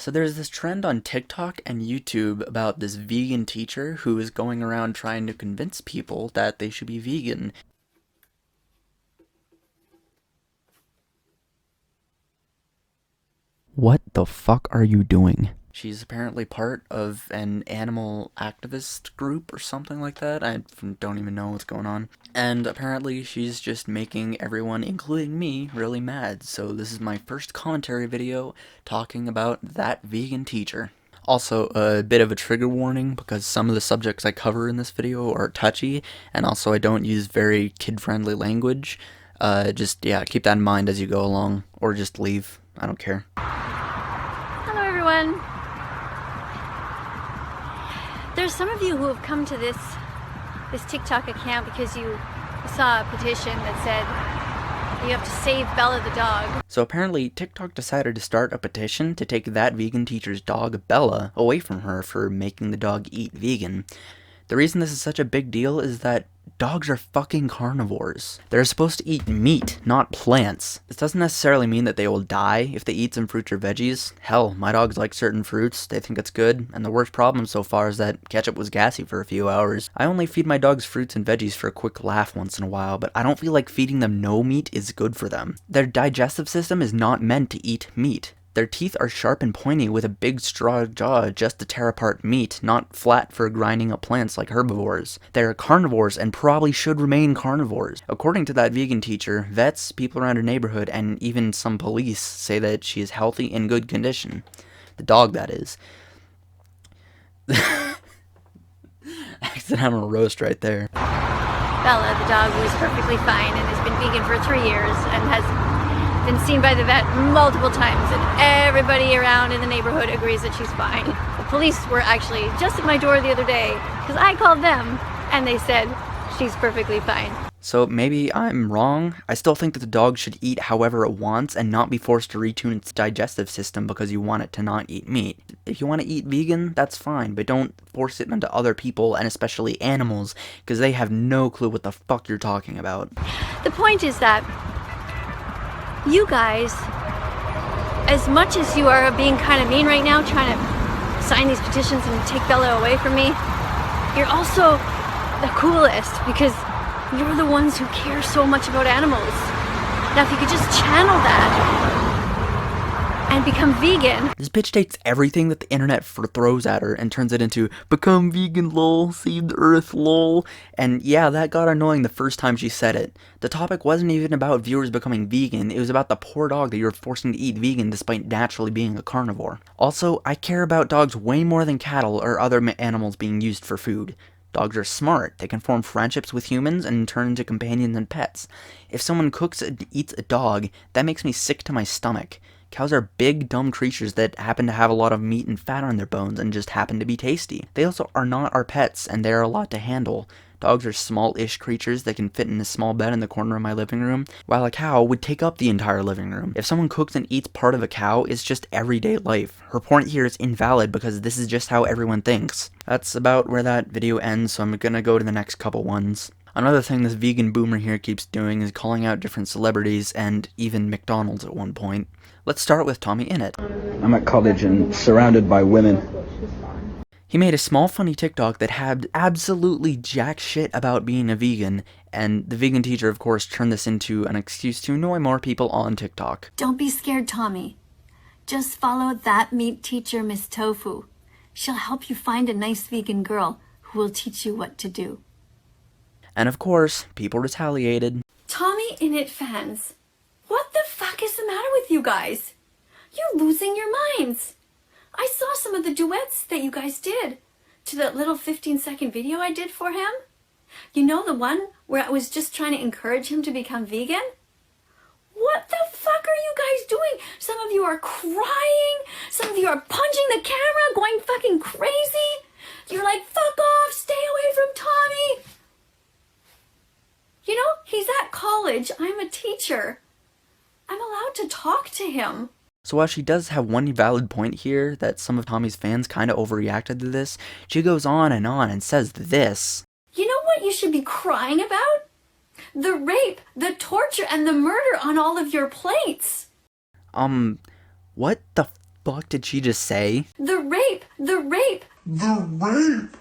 So there's this trend on TikTok and YouTube about this vegan teacher who is going around trying to convince people that they should be vegan. What the fuck are you doing? She's apparently part of an animal activist group or something like that. I don't even know what's going on. And apparently she's just making everyone, including me, really mad. So this is my first commentary video talking about that vegan teacher. Also, a bit of a trigger warning because some of the subjects I cover in this video are touchy, and also I don't use very kid-friendly language. Yeah, keep that in mind as you go along, or just leave. I don't care. Hello everyone. There's some of you who have come to this TikTok account because you saw a petition that said you have to save Bella the dog. So apparently TikTok decided to start a petition to take that vegan teacher's dog, Bella, away from her for making the dog eat vegan. The reason this is such a big deal is that dogs are fucking carnivores. They're supposed to eat meat, not plants. This doesn't necessarily mean that they will die if they eat some fruits or veggies. Hell, my dogs like certain fruits, they think it's good, and the worst problem so far is that ketchup was gassy for a few hours. I only feed my dogs fruits and veggies for a quick laugh once in a while, but I don't feel like feeding them no meat is good for them. Their digestive system is not meant to eat meat. Their teeth are sharp and pointy with a big straw jaw just to tear apart meat, not flat for grinding up plants like herbivores. They are carnivores and probably should remain carnivores. According to that vegan teacher, vets, people around her neighborhood, and even some police say that she is healthy in good condition. The dog, that is. Accidental roast right there. Bella the dog was perfectly fine and has been vegan for 3 years and has been seen by the vet multiple times, and everybody around in the neighborhood agrees that she's fine. The police were actually just at my door the other day because I called them and they said she's perfectly fine. So maybe I'm wrong. I still think that the dog should eat however it wants and not be forced to retune its digestive system because you want it to not eat meat. If you want to eat vegan, that's fine, but don't force it onto other people and especially animals because they have no clue what the fuck you're talking about. The point is that you guys, as much as you are being kind of mean right now, trying to sign these petitions and take Bella away from me, you're also the coolest because you're the ones who care so much about animals. Now if you could just channel that and become vegan. This bitch takes everything that the internet throws at her and turns it into become vegan lol, save the earth lol. And yeah, that got annoying the first time she said it. The topic wasn't even about viewers becoming vegan, it was about the poor dog that you were forcing to eat vegan despite naturally being a carnivore. Also, I care about dogs way more than cattle or other animals being used for food. Dogs are smart, they can form friendships with humans and turn into companions and pets. If someone cooks and eats a dog, that makes me sick to my stomach. Cows are big, dumb creatures that happen to have a lot of meat and fat on their bones and just happen to be tasty. They also are not our pets, and they are a lot to handle. Dogs are small-ish creatures that can fit in a small bed in the corner of my living room, while a cow would take up the entire living room. If someone cooks and eats part of a cow, it's just everyday life. Her point here is invalid because this is just how everyone thinks. That's about where that video ends, so I'm gonna go to the next couple ones. Another thing this vegan boomer here keeps doing is calling out different celebrities and even McDonald's at one point. Let's start with Tommy Innit. I'm at college and surrounded by women. He made a small funny TikTok that had absolutely jack shit about being a vegan, and the vegan teacher of course turned this into an excuse to annoy more people on TikTok. Don't be scared, Tommy. Just follow that meat teacher, Miss Tofu. She'll help you find a nice vegan girl who will teach you what to do. And of course, people retaliated. Tommy Innit fans, what the fuck is the matter with you guys? You're losing your minds. I saw some of the duets that you guys did to that little 15-second video I did for him. You know, the one where I was just trying to encourage him to become vegan? What the fuck are you guys doing? Some of you are crying. Some of you are punching the camera, going fucking crazy. You're like, fuck off, stay away from Tommy. You know, he's at college. I'm a teacher. I'm allowed to talk to him. So while she does have one valid point here, that some of Tommy's fans kinda overreacted to this, she goes on and says this. You know what you should be crying about? The rape, the torture, and the murder on all of your plates. What the fuck did she just say? The rape! The rape!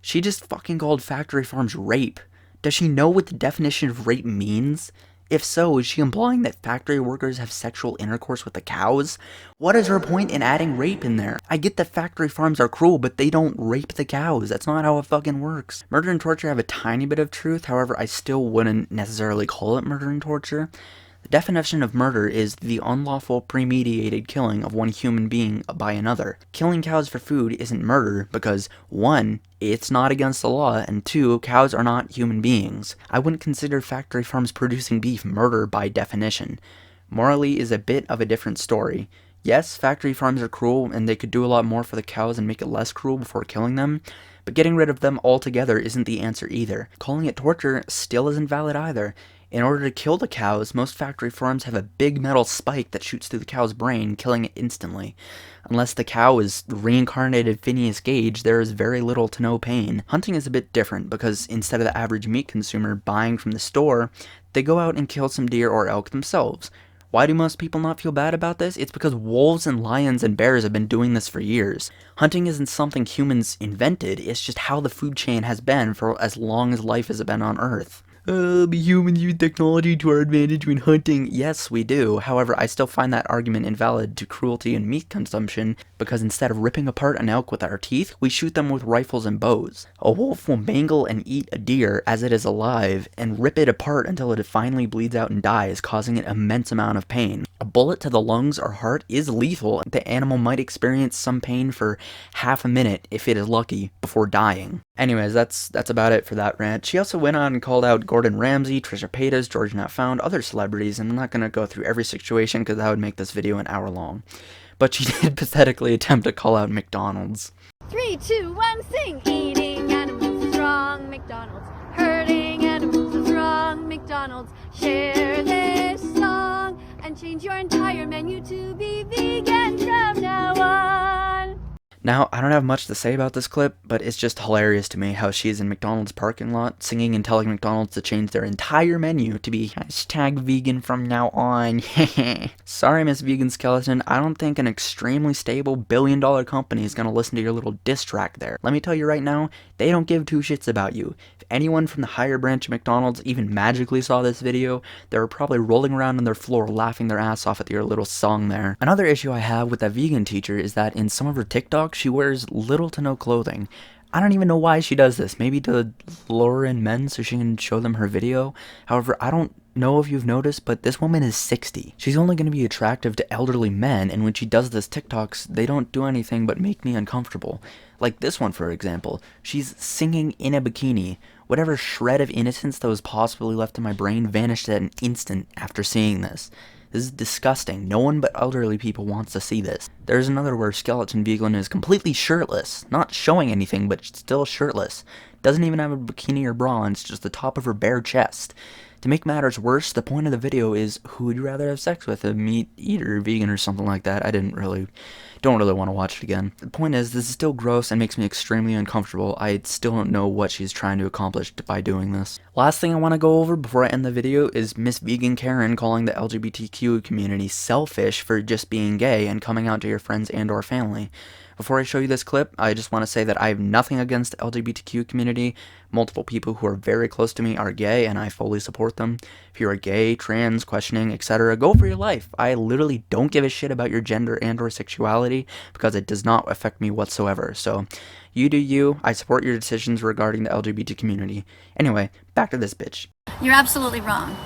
She just fucking called factory farms rape. Does she know what the definition of rape means? If so, is she implying that factory workers have sexual intercourse with the cows? What is her point in adding rape in there? I get that factory farms are cruel, but they don't rape the cows. That's not how it fucking works. Murder and torture have a tiny bit of truth, however, I still wouldn't necessarily call it murder and torture. The definition of murder is the unlawful, premeditated killing of one human being by another. Killing cows for food isn't murder because, 1, it's not against the law, and 2, cows are not human beings. I wouldn't consider factory farms producing beef murder by definition. Morally is a bit of a different story. Yes, factory farms are cruel, and they could do a lot more for the cows and make it less cruel before killing them, but getting rid of them altogether isn't the answer either. Calling it torture still isn't valid either. In order to kill the cows, most factory farms have a big metal spike that shoots through the cow's brain, killing it instantly. Unless the cow is reincarnated Phineas Gage, there is very little to no pain. Hunting is a bit different because instead of the average meat consumer buying from the store, they go out and kill some deer or elk themselves. Why do most people not feel bad about this? It's because wolves and lions and bears have been doing this for years. Hunting isn't something humans invented, it's just how the food chain has been for as long as life has been on Earth. Humans use technology to our advantage when hunting. Yes, we do. However, I still find that argument invalid to cruelty and meat consumption because instead of ripping apart an elk with our teeth, we shoot them with rifles and bows. A wolf will mangle and eat a deer as it is alive and rip it apart until it finally bleeds out and dies, causing an immense amount of pain. A bullet to the lungs or heart is lethal. The animal might experience some pain for half a minute if it is lucky before dying. Anyways, that's about it for that rant. She also went on and called out Gordon Ramsay, Trisha Paytas, George Not Found, other celebrities, and I'm not going to go through every situation because that would make this video an hour long. But she did pathetically attempt to call out McDonald's. 3, 2, 1, sing! Eating animals is wrong, McDonald's. Hurting animals is wrong, McDonald's. Share this song and change your entire menu to be vegan from now on. Now, I don't have much to say about this clip, but it's just hilarious to me how she's in McDonald's parking lot singing and telling McDonald's to change their entire menu to be #vegan from now on. Sorry, Miss Vegan Skeleton, I don't think an extremely stable billion-dollar company is gonna listen to your little diss track there. Let me tell you right now, they don't give two shits about you. If anyone from the higher branch of McDonald's even magically saw this video, they were probably rolling around on their floor laughing their ass off at your little song there. Another issue I have with that vegan teacher is that in some of her TikToks, she wears little to no clothing. I don't even know why she does this. Maybe to lure in men so she can show them her video. However, I don't know if you've noticed, but this woman is 60. She's only going to be attractive to elderly men, and when she does this TikToks, they don't do anything but make me uncomfortable. Like this one, for example. She's singing in a bikini. Whatever shred of innocence that was possibly left in my brain vanished at an instant after seeing this. This is disgusting. No one but elderly people wants to see this. There's another where Skeleton Vegan is completely shirtless. Not showing anything, but still shirtless. Doesn't even have a bikini or bra on, it's just the top of her bare chest. To make matters worse, the point of the video is, who would you rather have sex with? A meat eater, vegan, or something like that? I don't really want to watch it again. The point is, this is still gross and makes me extremely uncomfortable. I still don't know what she's trying to accomplish by doing this. Last thing I want to go over before I end the video is Miss Vegan Karen calling the LGBTQ community selfish for just being gay and coming out to your friends and or family. Before I show you this clip, I just want to say that I have nothing against the LGBTQ community. Multiple people who are very close to me are gay, and I fully support them. If you are gay, trans, questioning, etc., go for your life. I literally don't give a shit about your gender and or sexuality because it does not affect me whatsoever. So, you do you. I support your decisions regarding the LGBT community. Anyway, back to this bitch. You're absolutely wrong.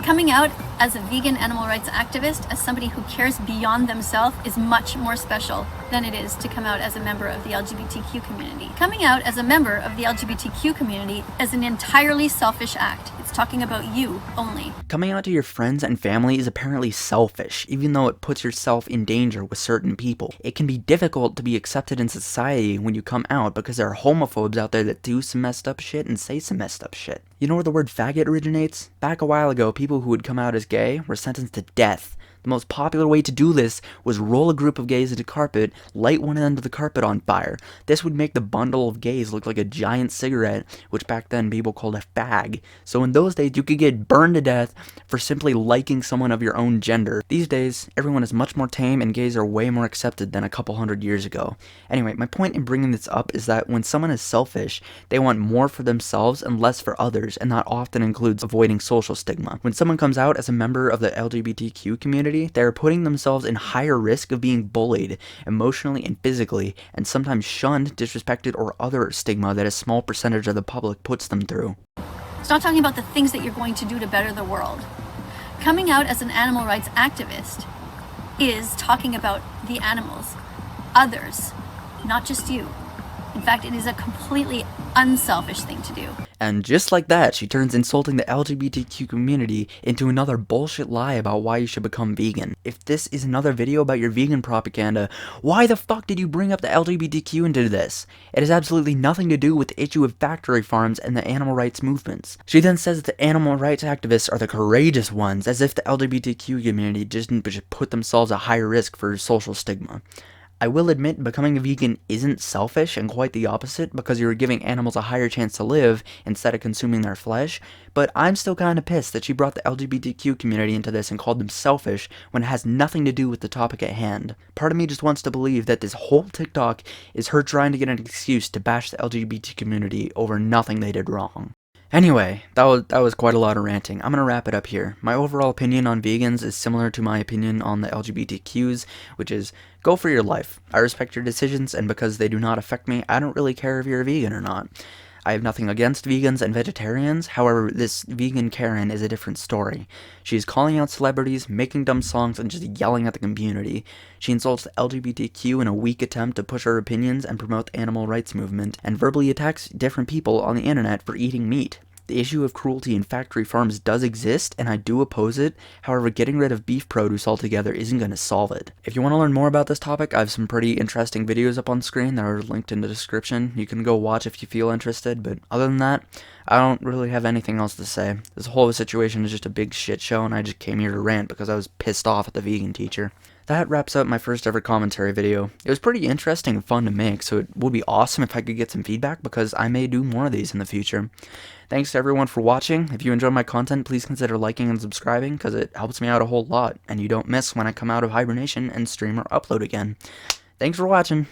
Coming out as a vegan animal rights activist, as somebody who cares beyond themselves, is much more special than it is to come out as a member of the LGBTQ community. Coming out as a member of the LGBTQ community is an entirely selfish act. It's talking about you only. Coming out to your friends and family is apparently selfish, even though it puts yourself in danger with certain people. It can be difficult to be accepted in society when you come out because there are homophobes out there that do some messed up shit and say some messed up shit. You know where the word faggot originates? Back a while ago, people who would come out as gay were sentenced to death. The most popular way to do this was roll a group of gays into carpet, light one end of the carpet on fire. This would make the bundle of gays look like a giant cigarette, which back then people called a fag. So in those days, you could get burned to death for simply liking someone of your own gender. These days, everyone is much more tame and gays are way more accepted than a couple hundred years ago. Anyway, my point in bringing this up is that when someone is selfish, they want more for themselves and less for others, and that often includes avoiding social stigma. When someone comes out as a member of the LGBTQ community, they are putting themselves in higher risk of being bullied emotionally and physically, and sometimes shunned, disrespected, or other stigma that a small percentage of the public puts them through. It's not talking about the things that you're going to do to better the world. Coming out as an animal rights activist is talking about the animals, others, not just you. In fact, it is a completely unselfish thing to do. And just like that, she turns insulting the LGBTQ community into another bullshit lie about why you should become vegan. If this is another video about your vegan propaganda, why the fuck did you bring up the LGBTQ into this? It has absolutely nothing to do with the issue of factory farms and the animal rights movements. She then says that the animal rights activists are the courageous ones, as if the LGBTQ community just put themselves at higher risk for social stigma. I will admit becoming a vegan isn't selfish, and quite the opposite, because you're giving animals a higher chance to live instead of consuming their flesh, but I'm still kinda pissed that she brought the LGBTQ community into this and called them selfish when it has nothing to do with the topic at hand. Part of me just wants to believe that this whole TikTok is her trying to get an excuse to bash the LGBT community over nothing they did wrong. Anyway, that was quite a lot of ranting. I'm gonna wrap it up here. My overall opinion on vegans is similar to my opinion on the LGBTQs, which is, go for your life. I respect your decisions, and because they do not affect me, I don't really care if you're a vegan or not. I have nothing against vegans and vegetarians, however, this vegan Karen is a different story. She's calling out celebrities, making dumb songs, and just yelling at the community. She insults the LGBTQ in a weak attempt to push her opinions and promote the animal rights movement, and verbally attacks different people on the internet for eating meat. The issue of cruelty in factory farms does exist, and I do oppose it. However, getting rid of beef produce altogether isn't going to solve it. If you want to learn more about this topic, I have some pretty interesting videos up on screen that are linked in the description. You can go watch if you feel interested, but other than that, I don't really have anything else to say. This whole situation is just a big shit show, and I just came here to rant because I was pissed off at the vegan teacher. That wraps up my first ever commentary video. It was pretty interesting and fun to make, so it would be awesome if I could get some feedback because I may do more of these in the future. Thanks to everyone for watching. If you enjoy my content, please consider liking and subscribing because it helps me out a whole lot, and you don't miss when I come out of hibernation and stream or upload again. Thanks for watching.